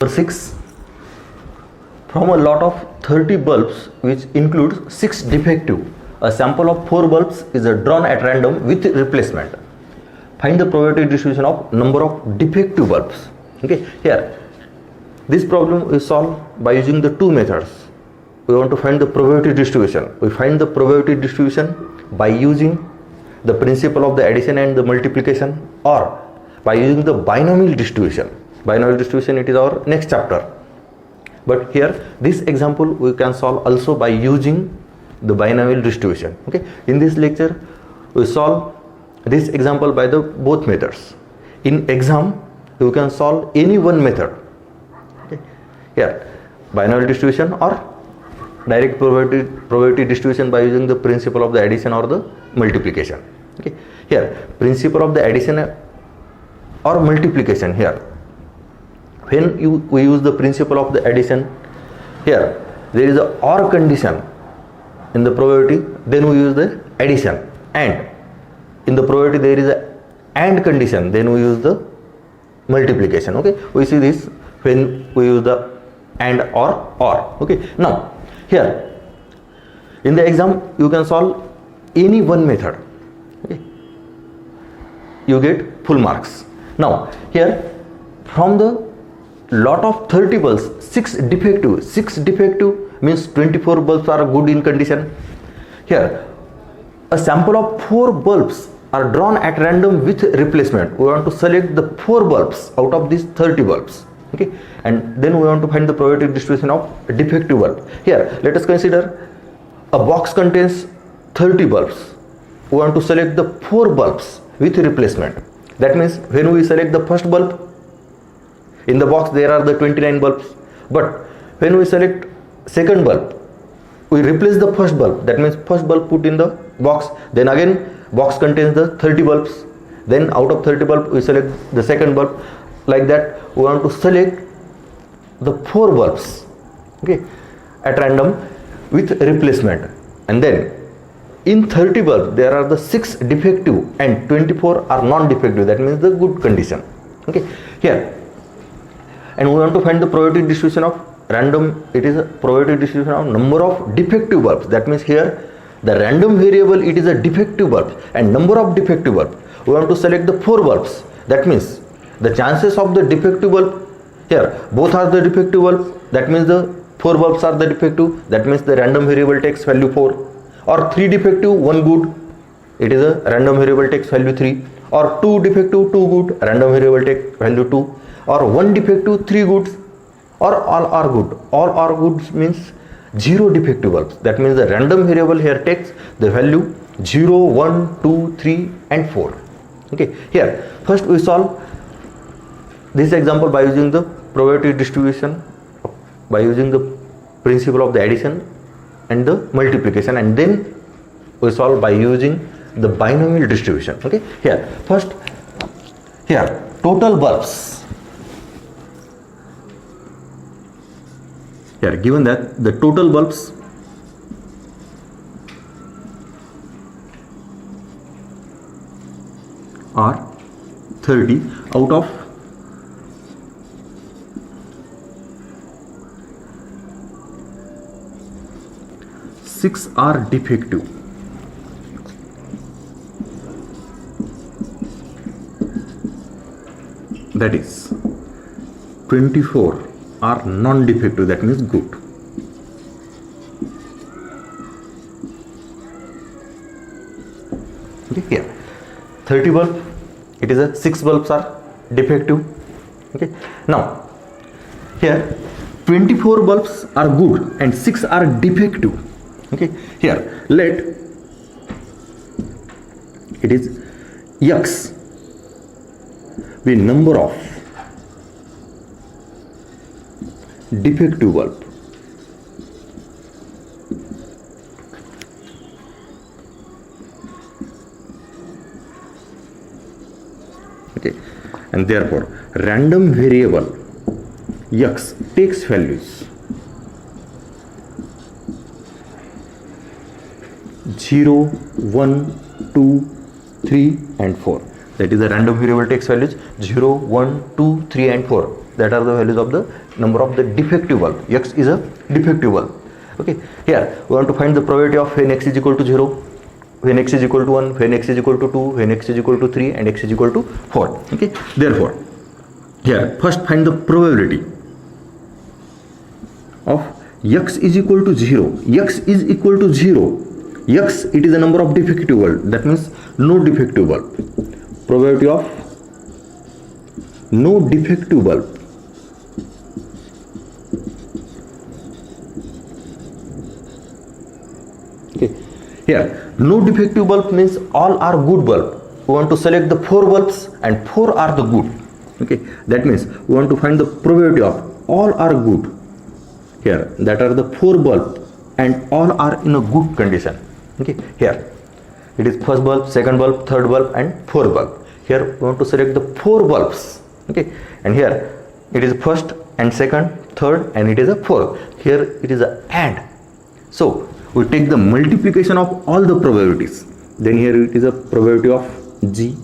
Number 6. From a lot of 30 bulbs which includes 6 defective, a sample of 4 bulbs is drawn at random with replacement. Find the probability distribution of number of defective bulbs. Okay, here this problem is solved by using the two methods. We want to find the probability distribution. We find the probability distribution by using the principle of the addition and the multiplication, or by using the binomial distribution. Binomial distribution, it is our next chapter. But here this example we can solve also by using the binomial distribution. Okay, in this lecture we solve this example by the both methods. In exam you can solve any one method. Okay, here binomial distribution or direct probability distribution by using the principle of the addition or the multiplication. Okay, here principle of the addition or multiplication. Here when we use the principle of the addition, here there is a or condition in the probability, then we use the addition, and in the probability there is a and condition, then we use the multiplication. Okay, we see this when we use the and or. Okay, now here in the exam you can solve any one method. Okay, you get full marks. Now here from the lot of 30 bulbs, 6 defective means 24 bulbs are good in condition. Here a sample of 4 bulbs are drawn at random with replacement. We want to select the 4 bulbs out of these 30 bulbs. Okay, and then we want to find the probability distribution of defective bulb. Here let us consider a box contains 30 bulbs. We want to select the 4 bulbs with replacement. That means when we select the first bulb, in the box there are the 29 bulbs, but when we select second bulb, we replace the first bulb. That means first bulb put in the box, then again box contains the 30 bulbs, then out of 30 bulb we select the second bulb. Like that we want to select the 4 bulbs, okay, at random with replacement, and then in 30 bulbs there are the 6 defective and 24 are non-defective. That means the good condition. Okay, here, and we want to find the probability distribution of random. It is a probability distribution of number of defective bulbs. That means here the random variable, it is a defective bulb, and number of defective bulbs, we want to select the 4 bulbs. That means the chances of the defective bulb, here both are the defective bulb, that means the 4 bulbs are the defective, that means the random variable takes value 4, or 3 defective 1 good, it is a random variable takes value 3, or 2 defective 2 good, random variable takes value 2, or 1 defective 3 goods, or all are good. All are goods means 0 defective bulbs. That means the random variable here takes the value 0, 1, 2, 3 and 4. Okay, here first we solve this example by using the probability distribution, by using the principle of the addition and the multiplication, and then we solve by using the binomial distribution. Okay, here first, here total bulbs. Here given that the total bulbs are 30, out of 6 are defective. That is 24 are non-defective, that means good. Okay, here 30 bulb, it is a 6 bulbs are defective. Okay, now here 24 bulbs are good and 6 are defective. Okay, here let it is x be number of defective bulb. Okay, and therefore random variable x takes values 0, 1, 2, 3 and 4. That is the random variable takes values 0, 1, 2, 3 and 4. That are the values of the number of the defective bulb. X is a defective bulb. Okay, here we want to find the probability of when x is equal to 0, when x is equal to 1, when x is equal to 2, when x is equal to 3, and x is equal to 4. Okay, therefore here first find the probability of x is equal to 0. X is equal to 0. X, it is the number of defective bulb, that means no defective bulb. Probability of no defective bulb. Okay, here no defective bulb means all are good bulb. We want to select the 4 bulbs and 4 are the good. Okay, that means we want to find the probability of all are good. Here that are the 4 bulb and all are in a good condition. Okay, here it is first bulb, second bulb, third bulb, and 4 bulb. Here we want to select the 4 bulbs. Okay, and here it is first and second, third, and it is a 4. Here it is a AND. So we take the multiplication of all the probabilities. Then here it is a probability of G,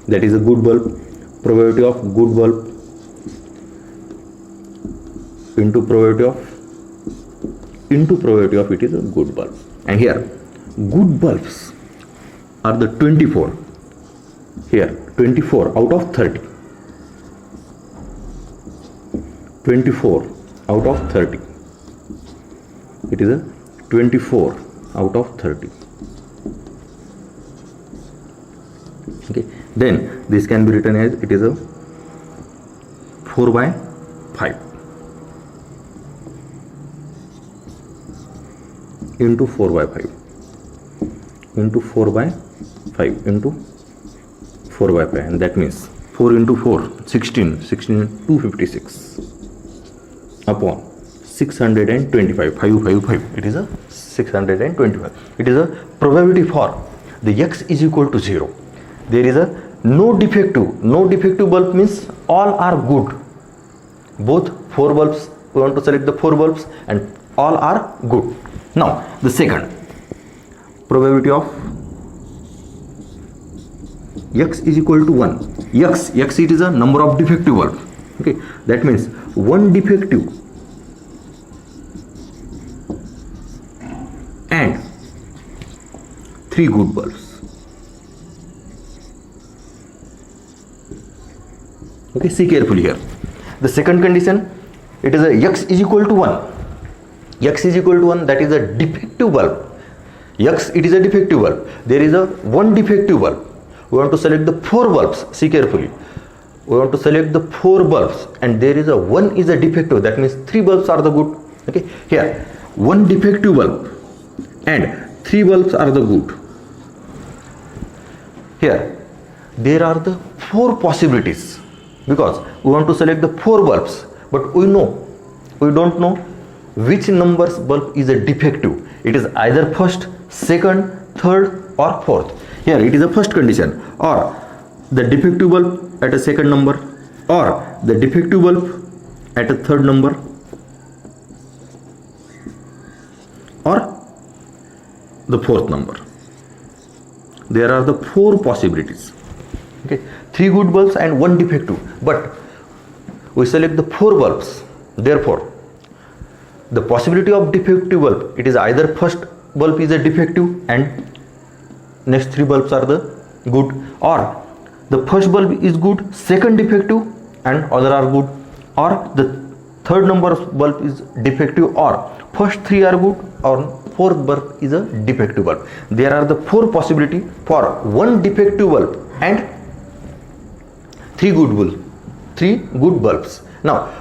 that is a good bulb. Probability of good bulb into probability of it is a good bulb. And here good bulbs are the 24. Here 24 out of 30. 24 out of 30. It is a 24 out of 30. Okay, then this can be written as it is a 4 by 5 into 4 by 5 into 4 by 5 into 4 by 5, and that means 4 into 4 16, 256 upon 625, 555. It is a 625. It is a probability for the x is equal to 0. There is a no defective bulb means all are good. Both 4 bulbs, we want to select the 4 bulbs and all are good. Now the second probability of x is equal to 1. X it is a number of defective bulbs. Okay, that means 1 defective and 3 good bulbs. Okay, see carefully here. The second condition, it is a x is equal to 1. X is equal to 1, that is a defective bulb. X, it is a defective bulb. There is a 1 defective bulb. We want to select the 4 bulbs. See carefully. We want to select the 4 bulbs and there is a 1 is a defective. That means 3 bulbs are the good. Okay, here 1 defective bulb and 3 bulbs are the good. Here there are the 4 possibilities because we want to select the 4 bulbs, but we don't know which numbers bulb is a defective. It is either first, second, third, or fourth. Here it is a first condition, or the defective bulb at a second number, or the defective bulb at a third number, or the fourth number. There are the 4 possibilities. Okay, 3 good bulbs and 1 defective, but we select the 4 bulbs. Therefore the possibility of defective bulb, it is either first bulb is a defective and next 3 bulbs are the good, or the first bulb is good, second defective and other are good, or the third number of bulb is defective, or first 3 are good, or fourth bulb is a defective bulb. There are the 4 possibility for 1 defective bulb and 3 good bulbs. Now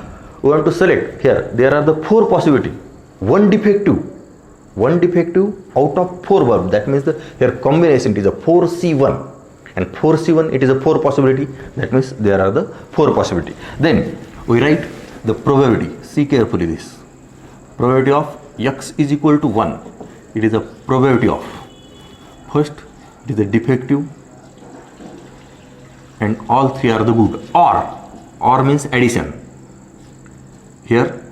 we want to select here. There are the 4 possibility. 1 defective out of 4 bulb. That means the here combination it is a 4C1 and 4C1. It is a 4 possibility. That means there are the 4 possibility. Then we write the probability. See carefully this. Probability of x is equal to 1. It is a probability of first it is a defective and all 3 are the good, or means addition. Here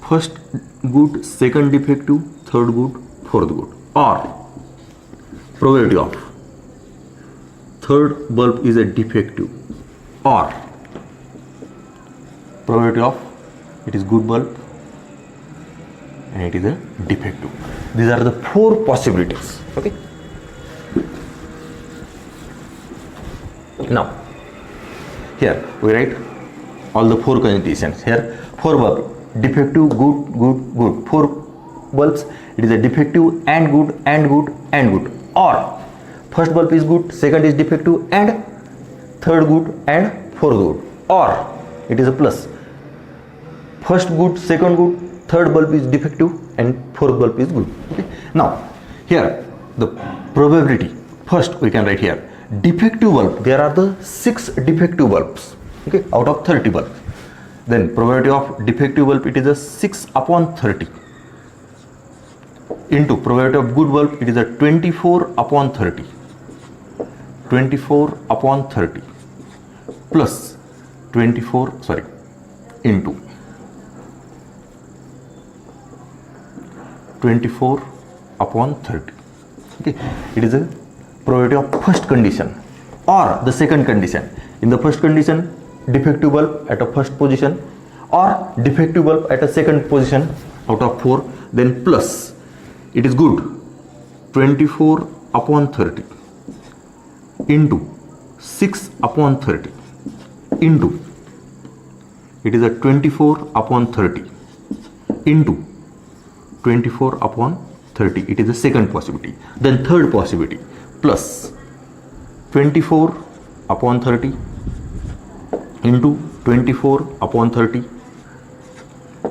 first good, second defective, third good, fourth good, or probability of third bulb is a defective, or probability of it is good bulb, and it is a defective. These are the 4 possibilities. Okay. Now here we write all the 4 conditions. Here 4 bulb, defective, good, good, good. 4 bulbs, it is a defective and good and good and good. Or first bulb is good, second is defective and third good and fourth good. Or it is a plus, first good, second good, third bulb is defective and fourth bulb is good. Okay. Now here the probability, first we can write here defective bulb, there are the 6 defective bulbs, okay, out of 30 bulbs. Then probability of defective bulb, it is a 6 upon 30 into probability of good bulb, it is a 24 upon 30, 24 upon 30 plus 24 into 24 upon 30. Okay, it is a probability of first condition. Or the second condition, in the first condition defective bulb at a first position or defective bulb at a second position out of 4, then plus it is good 24 upon 30 into 6 upon 30 into it is a 24 upon 30 into 24 upon 30, it is the second possibility. Then third possibility, plus 24 upon 30 into 24 upon 30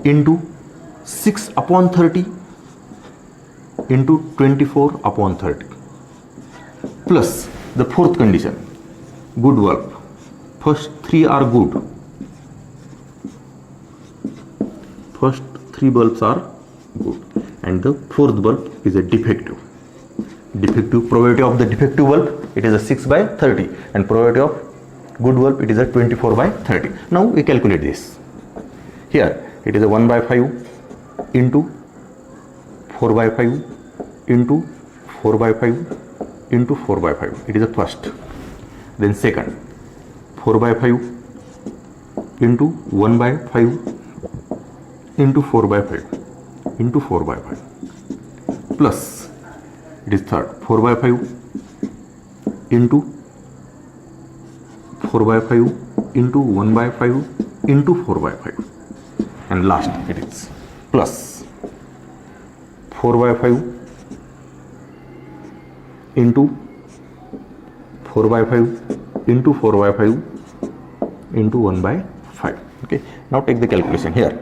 into 6 upon 30 into 24 upon 30 plus the fourth condition, good bulb, first 3 are good, first 3 bulbs are good, and the fourth bulb is a defective. Defective probability of the defective bulb, it is a 6 by 30, and probability of good bulb, it is a 24 by 30. Now we calculate this. Here it is a 1 by 5 into 4 by 5 into 4 by 5 into 4 by 5. It is a first. Then second, 4 by 5 into 1 by 5 into 4 by 5 into 4 by 5 plus it is third, 4 by 5 into 4 by 5 into 1 by 5 into 4 by 5, and last it is plus 4 by 5 into 4 by 5 into 4 by 5 into 1 by 5. Okay, now take the calculation. Here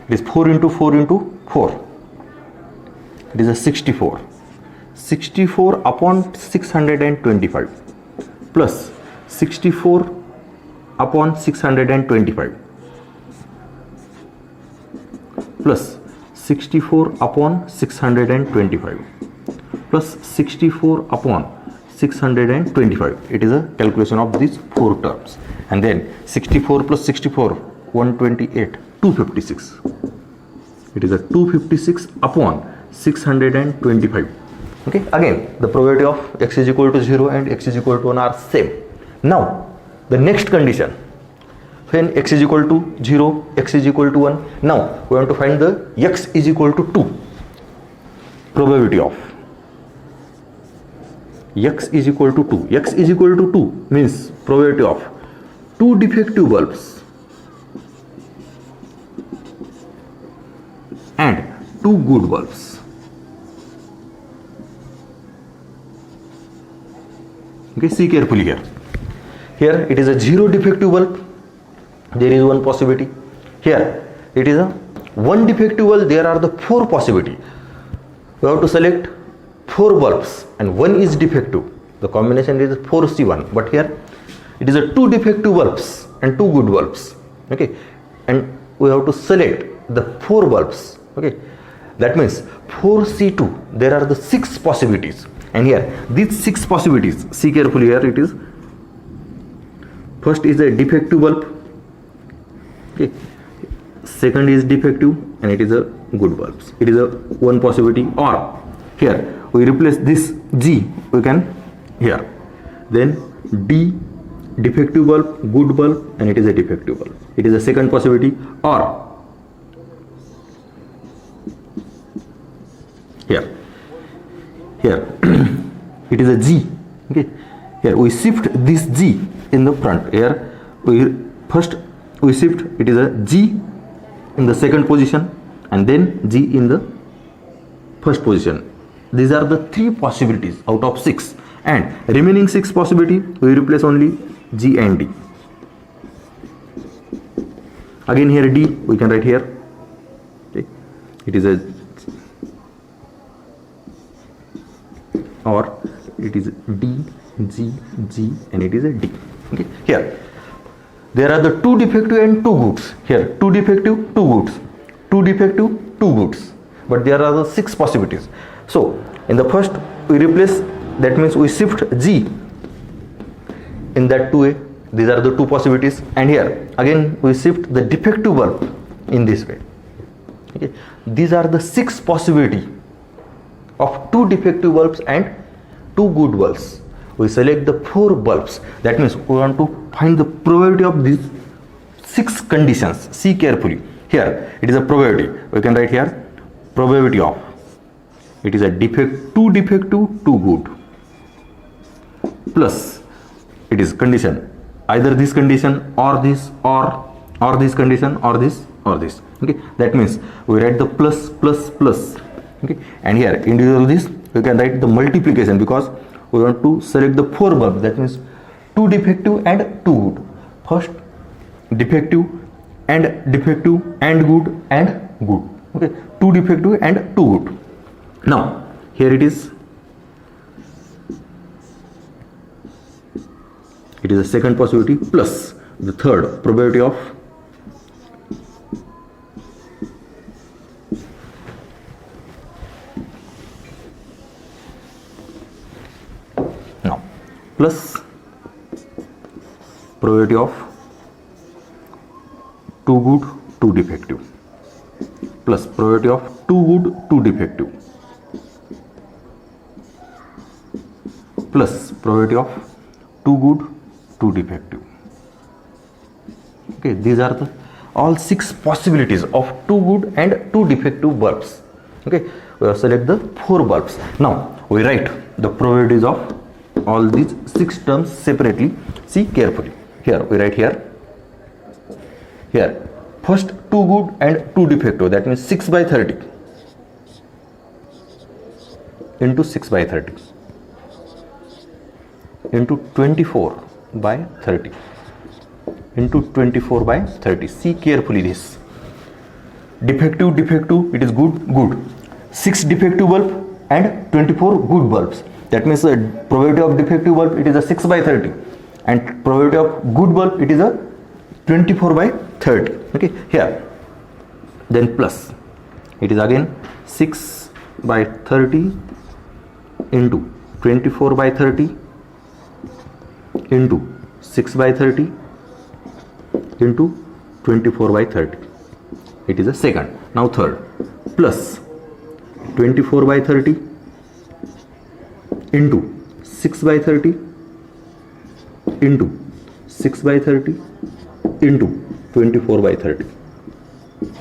it is 4 into 4 into 4, it is a 64, 64 upon 625 plus 64 upon 625 plus 64 upon 625 plus 64 upon 625. It is a calculation of these 4 terms, and then 64 plus 64, 128, 256. It is a 256 upon 625. Okay, again the probability of x is equal to 0 and x is equal to 1 are same. Now the next condition, when x is equal to 0, x is equal to 1, now we want to find the x is equal to 2. Probability of x is equal to 2. X is equal to 2 means probability of 2 defective bulbs and 2 good bulbs. Okay, see carefully here. Here it is a 0 defective bulb, there is 1 possibility. Here it is a 1 defective bulb, there are the 4 possibility. We have to select 4 bulbs and 1 is defective. The combination is 4C1, but here it is a 2 defective bulbs and 2 good bulbs. Okay, and we have to select the 4 bulbs. Okay, that means 4C2, there are the 6 possibilities, and here these 6 possibilities, see carefully here. It is first is a defective bulb, okay, second is defective, and it is a good bulbs. It is a 1 possibility. Or here we replace this G, we can here, then D, defective bulb, good bulb, and it is a defective bulb. It is a second possibility. Or here it is a G. Okay, here we shift this G in the front. Here we first we shift, it is a G in the second position and then G in the first position. These are the three possibilities out of 6, and remaining 6 possibility we replace only G and D. Again here D we can write here. Okay, it is a, or it is D, G, G, and it is a D. Okay, here there are the 2 defective and 2 goods. Here 2 defective, 2 goods, 2 defective, 2 goods, but there are the 6 possibilities. So in the first we replace, that means we shift G in that 2A. These are the 2 possibilities, and here again we shift the defective bulb in this way. Okay, these are the 6 possibility of 2 defective bulbs and 2 good bulbs. We select the 4 bulbs. That means we want to find the probability of these 6 conditions. See carefully. Here it is a probability. We can write here probability of, it is a 2 defective, 2 good, plus it is condition, either this condition or this, or this condition or this or this. Okay, that means we write the plus plus plus. Okay, and here individual this we can write the multiplication, because we want to select the 4 bulbs. That means 2 defective and 2 good. First defective and good and good. Okay, 2 defective and 2 good. Now here it is a second possibility plus the third probability of plus probability of 2 good, 2 defective, plus probability of 2 good, 2 defective, plus probability of 2 good, 2 defective. Okay, these are the all 6 possibilities of 2 good and 2 defective bulbs. Okay, we have select the 4 bulbs. Now we write the probabilities of all these 6 terms separately. See carefully. Here we write here first 2 good and 2 defective, that means 6 by 30 into 6 by 30 into 24 by 30 into 24 by 30. See carefully this. Defective, it is good. 6 defective bulb and 24 good bulbs. That means the probability of defective bulb, it is a 6 by 30, and probability of good bulb, it is a 24 by 30. Okay, here then plus, it is again 6 by 30 into 24 by 30 into 6 by 30 into 24 by 30. It is a second. Now third, plus 24 by 30 into 6 by 30 into 6 by 30 into 24 by 30.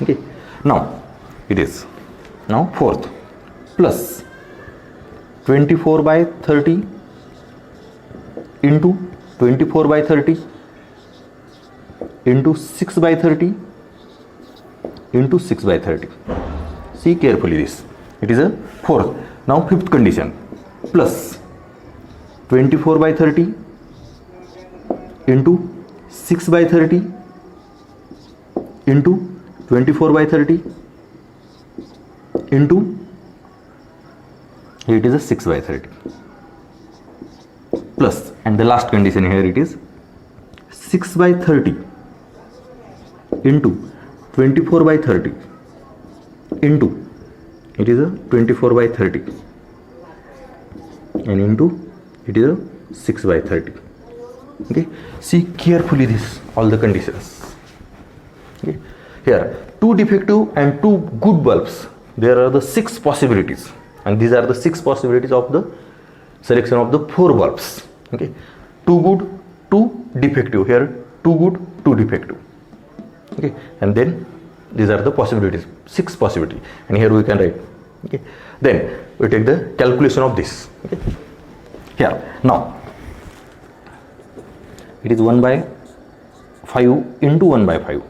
Okay, now it is now fourth, plus 24 by 30 into 24 by 30 into 6 by 30 into 6 by 30. See carefully this. It is a fourth. Now fifth condition, plus 24 by 30 into 6 by 30 into 24 by 30 into, it is a 6 by 30, plus, and the last condition here it is 6 by 30 into 24 by 30 into, it is a 24 by 30 and into, it is a 6 by 30. Okay, see carefully this, all the conditions. Okay, here 2 defective and 2 good bulbs, there are the 6 possibilities, and these are the 6 possibilities of the selection of the 4 bulbs. Okay, 2 good, 2 defective, here 2 good, 2 defective. Okay, and then these are the possibilities, 6 possibilities, and here we can write Okay, then we take the calculation of this. Okay, here now it is 1 by 5 into 1 by 5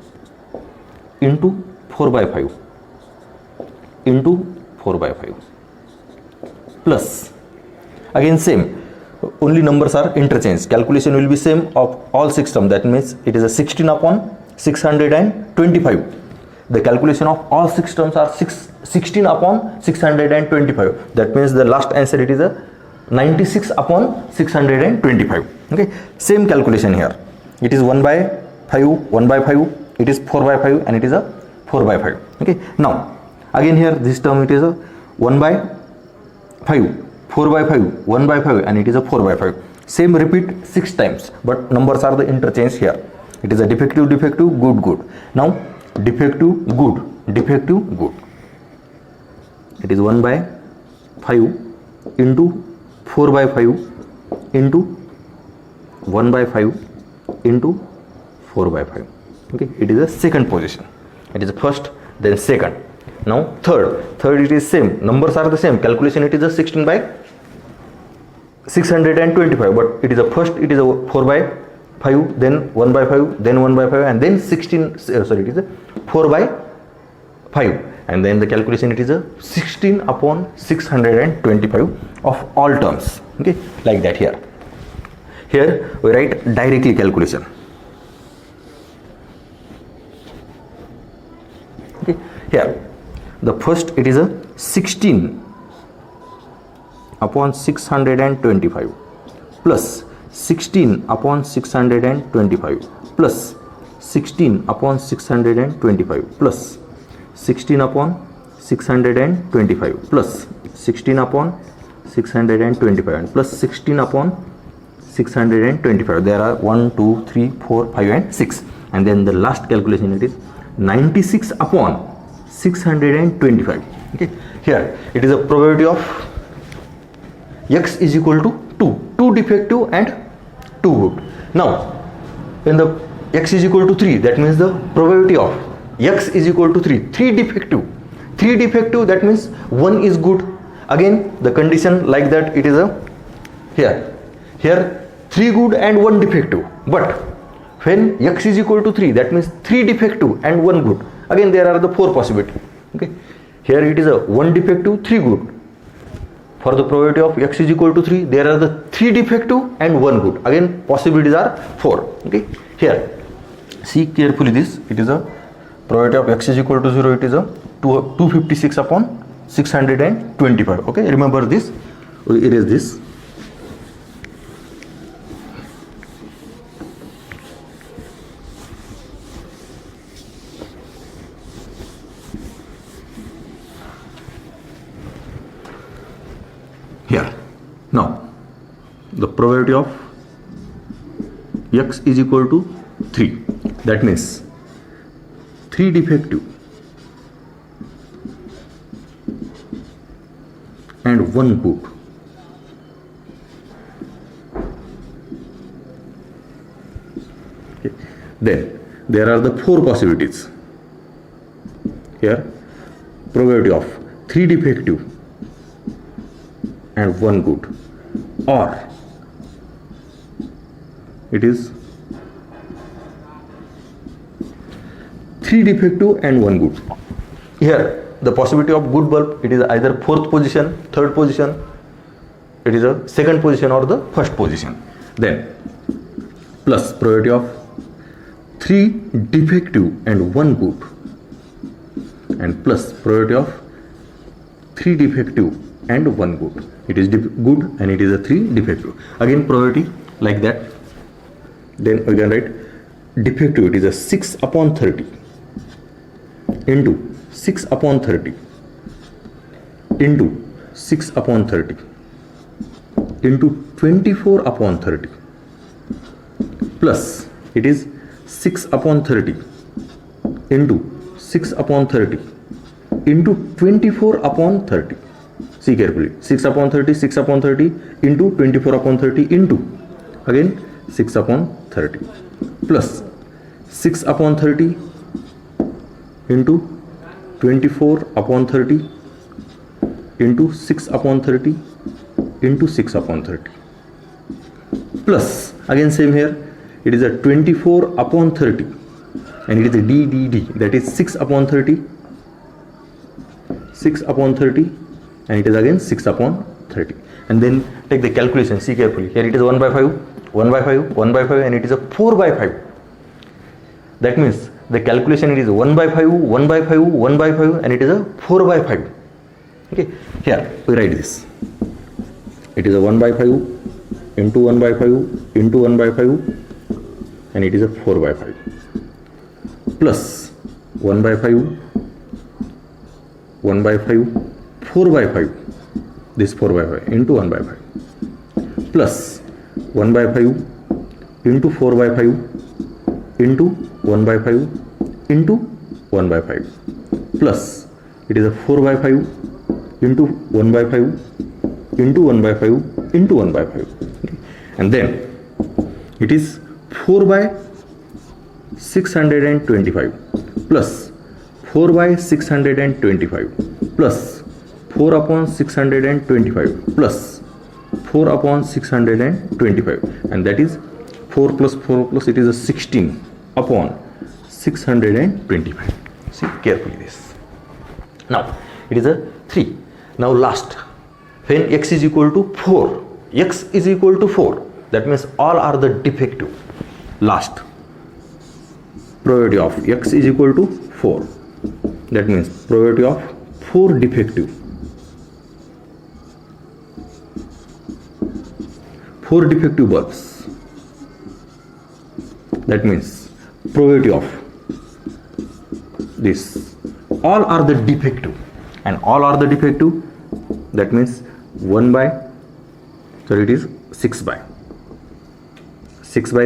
into 4 by 5 into 4 by 5 plus, again same, only numbers are interchanged, calculation will be same of all 6 terms, that means it is a 16 upon 625. The calculation of all 6 terms are 16 upon 625, that means the last answer it is a 96 upon 625. Okay, same calculation here, it is 1 by 5, 1 by 5, it is 4 by 5 and it is a 4 by 5. Okay, now again here this term it is a 1 by 5, 4 by 5, 1 by 5 and it is a 4 by 5. Same repeat 6 times, but numbers are the interchange here. It is a defective, defective, good, good. Now defective, good, defective, good. It is 1 by 5 into 4 by 5 into 1 by 5 into 4 by 5. Okay, it is a second position. It is first, then second. Now third it is same, numbers are the same, calculation it is a 16 by 625, but it is a first, it is a 4 by 5, then 1 by 5, then 1 by 5 and then 16, sorry, it is a 4 by 5 and then the calculation it is a 16 upon 625 of all terms. Okay, like that. Here we write directly calculation. Okay, here the first it is a 16 upon 625 plus 16 upon 625 plus 16 upon 625 plus 16 upon 625 plus 16 upon 625 and plus 16 upon 625. There are 1, 2, 3, 4, 5 and 6 and then the last calculation it is 96 upon 625. Okay, here it is a probability of x is equal to 2 defective and 2 good. Now when the x is equal to 3, that means the probability of x is equal to 3 defective, that means 1 is good. Again the condition like that, it is a here 3 good and 1 defective, but when x is equal to 3, that means 3 defective and 1 good. Again there are the 4 possibilities. Okay, here it is a 1 defective, 3 good. For the probability of x is equal to 3, there are the 3 defective and 1 good. Again possibilities are 4. Okay, here see carefully this, it is a probability of x is equal to 0, it is a 256 upon 625. Okay, remember this, we erase this. Here now the probability of x is equal to 3, that means 3 defective and 1 good. Okay, then there are the 4 possibilities. Here probability of 3 defective and 1 good, or it is 3 defective and 1 good. Here the possibility of good bulb, it is either 4th position, 3rd position, it is a 2nd position or the 1st position. Then plus probability of 3 defective and 1 good, and plus probability of 3 defective and 1 good. It is good and it is a 3 defective. Again probability like that. Then we can write defective, it is a 6 upon 30 into 6 upon 30 into 6 upon 30 into 24 upon 30 plus it is 6 upon 30 into 6 upon 30 into 24 upon 30. See carefully, 6 upon 30, 6 upon 30 into 24 upon 30 into again 6 upon 30 plus 6 upon 30 into 24 upon 30 into 6 upon 30 into 6 upon 30 plus again same here, it is a 24 upon 30 and it is a d, that is 6 upon 30 and it is again 6 upon 30. And then take the calculation, see carefully, here it is 1 by 5, 1 by 5, 1 by 5 and it is a 4 by 5. That means the calculation it is 1 by 5, 1 by 5, 1 by 5 and it is a 4 by 5. Okay, here we write this. It is a 1 by 5 into 1 by 5 into 1 by 5 and it is a 4 by 5 plus 1 by 5, 1 by 5, 4 by 5, this 4 by 5 into 1 by 5 plus 1 by 5 into 4 by 5 into 1 by 5 into 1 by 5 plus it is a 4 by 5 into 1 by 5 into 1 by 5 into 1 by 5. Okay. And then it is 4 by 625 plus 4 by 625 plus 4 upon 625 plus 4 upon 625 and that is 4 plus 4 plus it is a 16 upon 625. See carefully this. Now it is a 3. Now last, when x is equal to 4, x is equal to 4, that means all are the defective. Last, probability of x is equal to 4, that means probability of 4 defective. 4 defective bulbs, that means probability of this, all are the defective and all are the defective, that means 1 by, so it is 6 by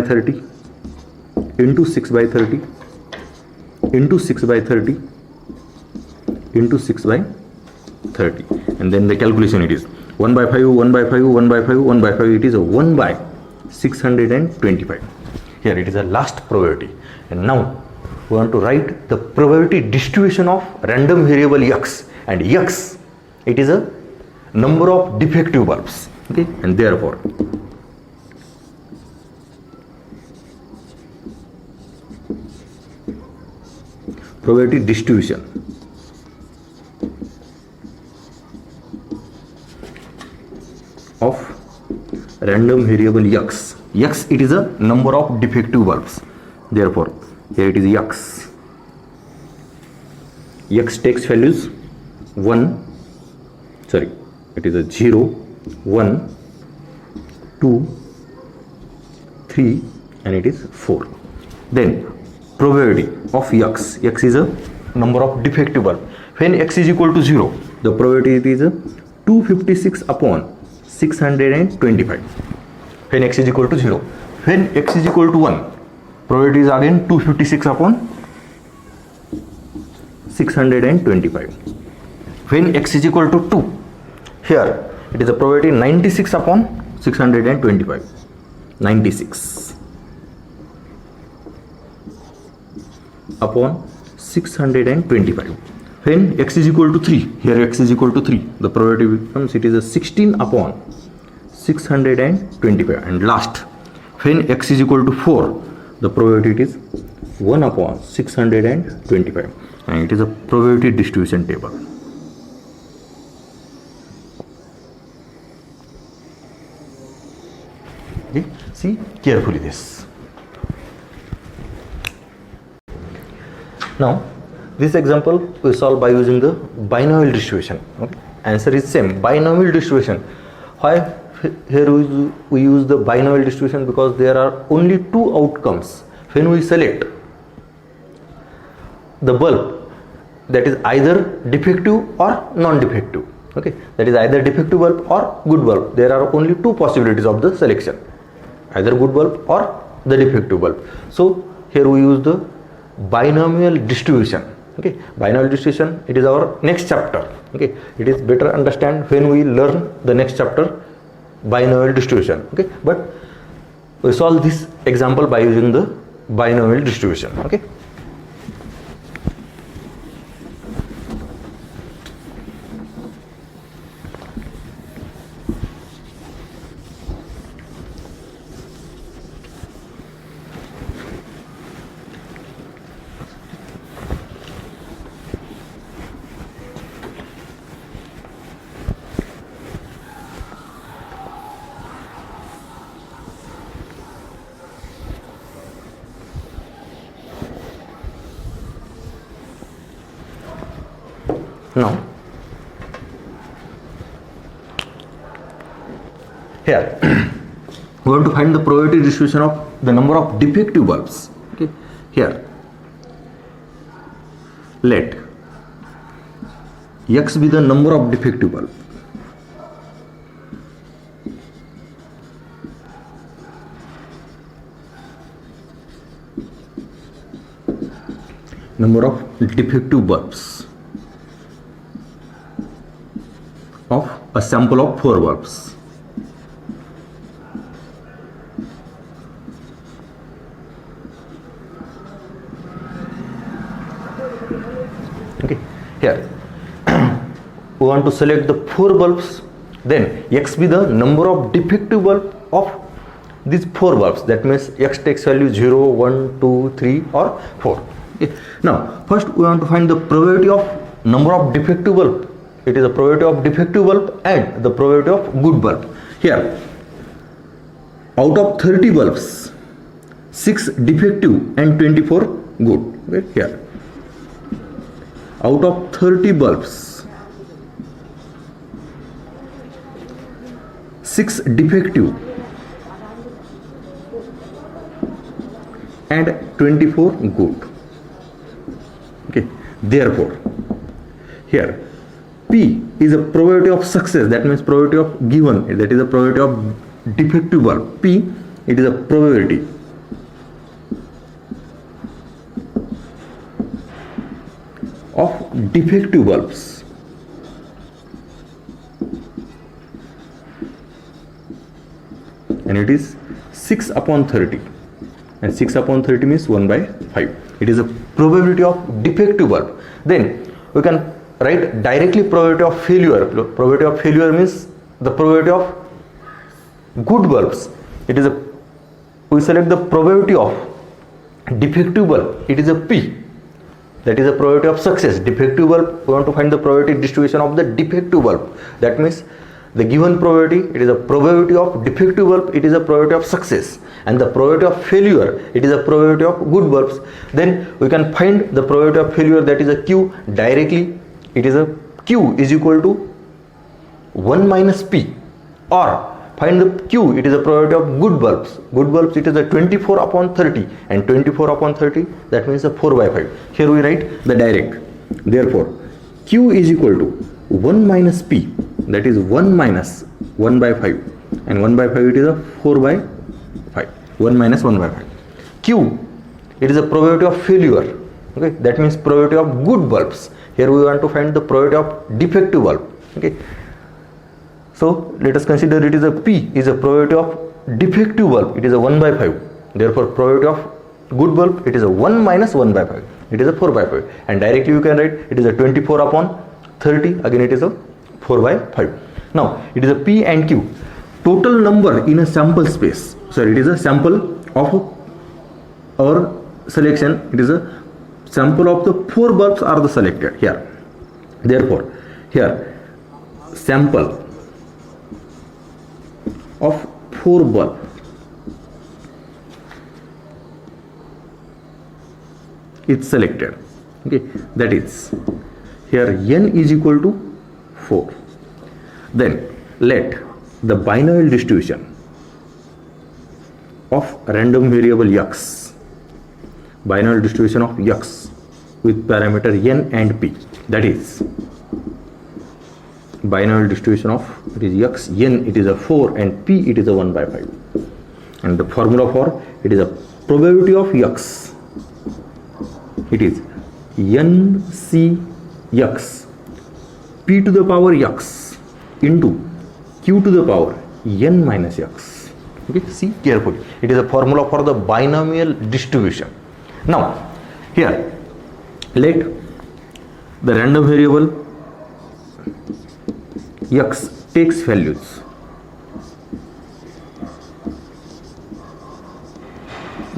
30 into 6 by 30 into 6 by 30 into 6 by 30 and then the calculation it is 1 by 5, 1 by 5, 1 by 5, 1 by 5, it is a 1 by 625. Here it is a last probability. And now we want to write the probability distribution of random variable x, and x, it is a number of defective bulbs. Okay, and therefore probability distribution of random variable x, x it is a number of defective bulbs, therefore here it is x, x takes values 1, sorry, it is a 0, 1, 2, 3 and it is 4. Then probability of x, x is a number of defective bulb. When x is equal to 0, the probability is a 256 upon 625. When x is equal to 0. When x is equal to 1, probability is again 256 upon 625. When x is equal to 2, here it is a probability 96 upon 625. 96 upon 625. When x is equal to 3, here x is equal to 3, the probability becomes, it is a 16 upon 625. And last, when x is equal to 4, the probability is 1 upon 625, and it is a probability distribution table. Okay, see carefully this. Now this example we solve by using the binomial distribution. Okay, answer is same, binomial distribution. Why here we use the binomial distribution? Because there are only two outcomes when we select the bulb, that is either defective or non-defective. Okay, that is either defective bulb or good bulb. There are only two possibilities of the selection, either good bulb or the defective bulb. So here we use the binomial distribution. Okay, binomial distribution, it is our next chapter. Okay, it is better understand when we learn the next chapter, binomial distribution. Okay, but we solve this example by using the binomial distribution. Okay, Now, here we want to find the probability distribution of the number of defective bulbs. Okay, here let x be the number of defective bulb. Number of defective bulbs of a sample of 4 bulbs. Okay, here we want to select the 4 bulbs, then x be the number of defective bulb of these 4 bulbs. That means x takes value 0, 1, 2, 3 or 4. Okay. Now first we want to find the probability of number of defective bulb. It is the probability of defective bulb and the probability of good bulb. Here out of 30 bulbs, 6 defective and 24 good. Okay. Here out of 30 bulbs, 6 defective and 24 good. Okay, therefore here P is a probability of success, that means probability of given, that is a probability of defective bulb. P, it is a probability of defective bulbs and it is 6 upon 30, and 6 upon 30 means 1 by 5. It is a probability of defective bulb. Then we can write directly probability of failure. Probability of failure means the probability of good bulbs. It is a, we select the probability of defective bulb, it is a P, that is the probability of success. Defective bulb, we want to find the probability distribution of the defective bulb. That means the given probability, it is a probability of defective bulb, it is a probability of success, and the probability of failure, it is a probability of good bulbs. Then we can find the probability of failure, that is a Q, directly. It is a Q is equal to 1 minus P, or find the Q, it is a probability of good bulbs. Good bulbs, it is a 24 upon 30, and 24 upon 30, that means a 4 by 5. Here we write the direct. Therefore Q is equal to 1 minus P, that is 1 minus 1 by 5, and 1 by 5 it is a 4 by 5. 1 minus 1 by 5. Q, it is a probability of failure. Okay, that means probability of good bulbs. Here we want to find the probability of defective bulb. Okay, so let us consider it is a P is a probability of defective bulb, it is a 1 by 5. Therefore probability of good bulb, it is a 1 minus 1 by 5, it is a 4 by 5, and directly you can write it is a 24 upon 30, again it is a 4 by 5. Now it is a P and Q, total number in a sample space. So it is a sample of our selection, it is a sample of the 4 bulbs are the selected here. Therefore here sample of 4 bulb is selected. Okay, that is here n is equal to 4. Then let the binomial distribution of random variable x, binomial distribution of x with parameter n and p, that is binomial distribution of, it is x, n it is a 4 and p it is a 1 by 5, and the formula for it is a probability of x, it is n c x p to the power x into q to the power n minus x. Okay, see carefully, it is a formula for the binomial distribution. Now here let the random variable x takes values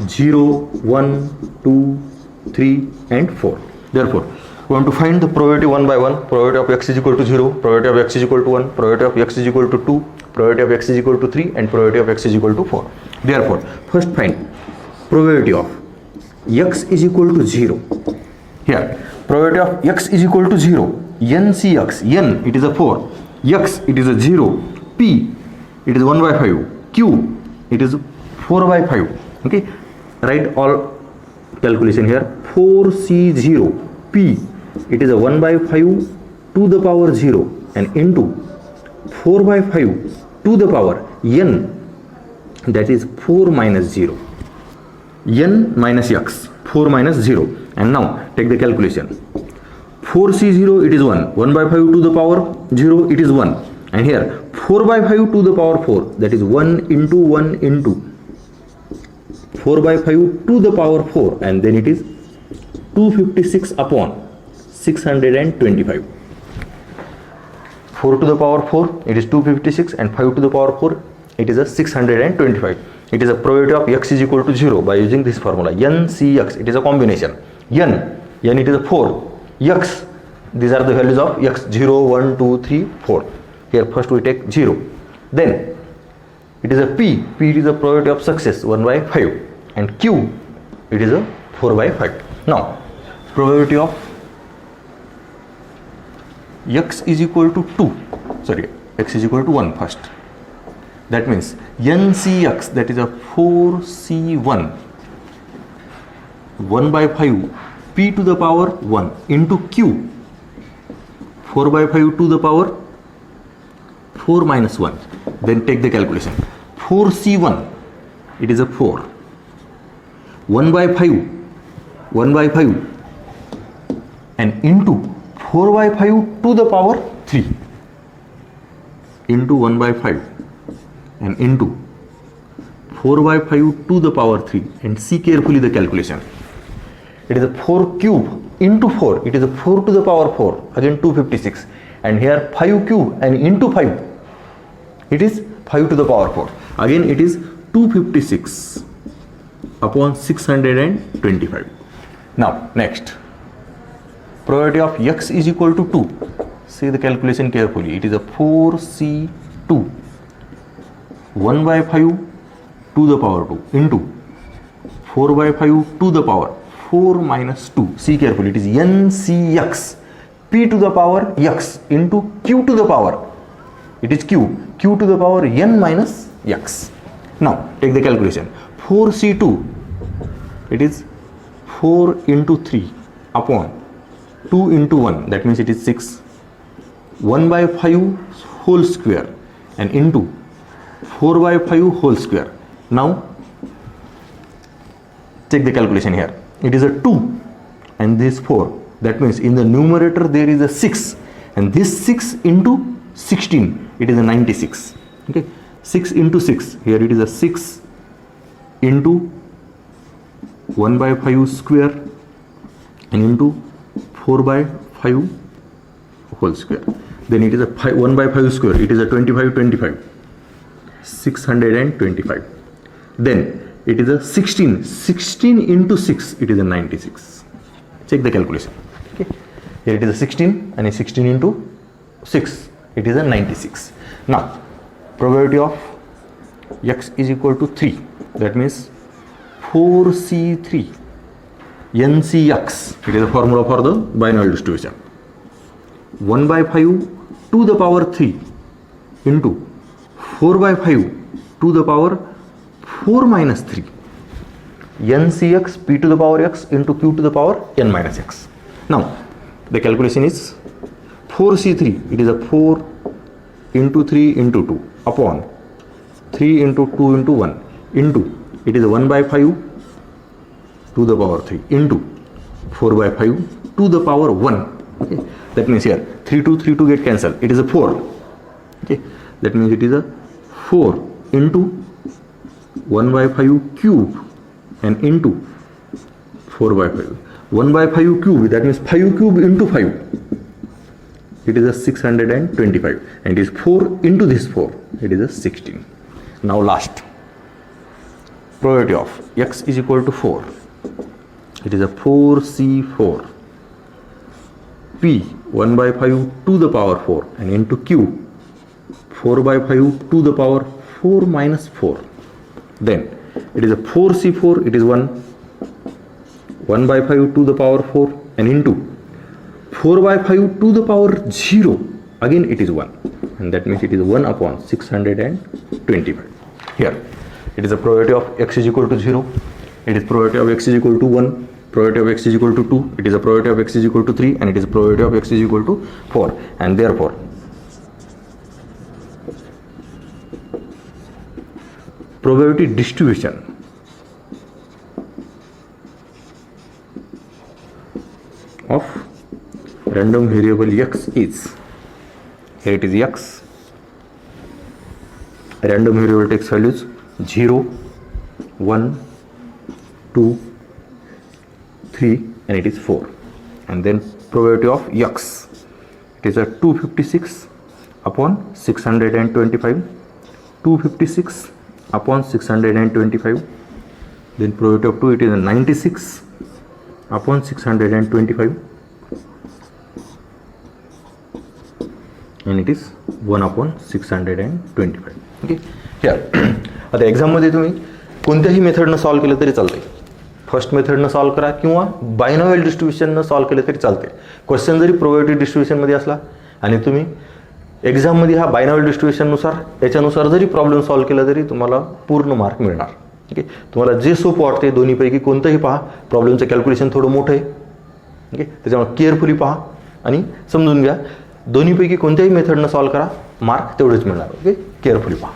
0, 1, 2, 3 and 4. Therefore we want to find the probability one by one. Probability of x is equal to 0, probability of x is equal to 1, probability of x is equal to 2, probability of x is equal to 3, and probability of x is equal to 4. Therefore first find probability of x is equal to 0. Here probability of x is equal to 0, ncx, n it is a 4, x it is a 0, p it is 1 by 5, q it is 4 by 5. Okay, write all calculation here. 4c0, p it is a 1 by 5 to the power 0 and into 4 by 5 to the power n, that is 4 minus 0, n minus x, 4 minus 0. And now take the calculation. 4c0 it is 1, 1 by 5 to the power 0 it is 1, and here 4 by 5 to the power 4, that is 1 into 1 into 4 by 5 to the power 4, and then it is 256 upon 625. 4 to the power 4 it is 256 and 5 to the power 4 it is a 625. It is a probability of x is equal to 0 by using this formula ncx. It is a combination. n it is a 4, x these are the values of x, 0, 1, 2, 3, 4. Here first we take 0, then it is a p it is a probability of success 1 by 5, and q it is a 4 by 5. Now probability of x is equal to 2, x is equal to 1 first. That means ncx, that is a 4c1, 1 by 5 p to the power 1 into q, 4 by 5 to the power 4 minus 1. Then take the calculation. 4c1 it is a 4, 1 by 5 and into 4 by 5 to the power 3 into 1 by 5 and into 4 by 5 to the power 3, and see carefully the calculation. It is a 4 cube into 4, it is a 4 to the power 4, again 256, and here 5 cube and into 5 it is 5 to the power 4, again it is 256 upon 625. Now next, probability of x is equal to 2. See the calculation carefully. It is a 4c2, 1 by 5 to the power 2 into 4 by 5 to the power 4 minus 2. See carefully, it is ncx, p to the power x into q to the power, it is q to the power n minus x. Now take the calculation. 4c2 it is 4 into 3 upon 2 into 1, that means it is 6, 1 by 5 whole square and into 4 by 5 whole square. Now take the calculation here. It is a 2 and this 4, that means in the numerator there is a 6, and this 6 into 16 it is a 96. Okay, 6 into 6, here it is a 6 into 1 by 5 square and into 4 by 5 whole square. Then it is a 1 by 5 square, it is a 25, 625. Then it is a 16 into 6, it is a 96. Check the calculation. Okay, here it is a 16 and a 16 into 6, it is a 96. Now probability of x is equal to 3, that means 4c3 ncx, it is a formula for the binomial distribution. 1 by 5 to the power 3 into 4 by 5 to the power 4 minus 3, ncx, p to the power x into q to the power n minus x. Now the calculation is 4c3, it is a 4 into 3 into 2 upon 3 into 2 into 1 into, it is a 1 by 5 to the power 3 into 4 by 5 to the power 1. Okay, that means here 3 to get cancelled, it is a 4. Okay, that means it is a 4 into 1 by 5 cube and into 4 by 5. 1 by 5 cube, that means 5 cube into 5. It is a 625, and it is 4 into this 4, it is a 16. Now last, probability of x is equal to 4. It is a 4c4 p 1 by 5 to the power 4 and into q 4 by 5 to the power 4 minus 4. Then it is a 4c4, it is 1 by 5 to the power 4 and into 4/5 to the power 0, again it is 1, and that means it is 1 upon 625. Here it is a probability of x is equal to 0, it is probability of x is equal to 1, probability of x is equal to 2, it is a probability of x is equal to 3, and it is a probability of x is equal to 4, and therefore probability distribution of random variable x is, here it is x, random variable takes values 0, 1, 2, 3, and it is 4, and then probability of x, it is a 256 upon 625, 256 upon 625, then probability of 2, it is a 96 upon 625, and it is 1 upon 625. Okay, here आता एक्झाममध्ये तुम्ही कोणत्याही मेथडनं solve केलं तरी चालते. First मेथडनं solve करा किंवा binomial डिस्ट्रीब्युशननं solve केलं तरी चालते. क्वेश्चन जरी प्रोबॅबिलिटी डिस्ट्रीब्युशनमध्ये असला आणि तुम्ही एक्झाममध्ये हा बायनॉमियल डिस्ट्रीब्युशननुसार याच्यानुसार जरी प्रॉब्लेम सॉल्व केला तरी तुम्हाला पूर्ण मार्क मिळणार. ओके, तुम्हाला जे सोपं वाटते दोन्हीपैकी कोणतंही पहा. प्रॉब्लेमचं कॅल्क्युलेशन थोडं मोठं आहे. ओके, त्याच्यामुळे केअरफुली पहा आणि समजून घ्या. दोन्हीपैकी कोणत्याही मेथडनं सॉल्व करा, मार्क तेवढेच मिळणार. ओके, केअरफुली पहा.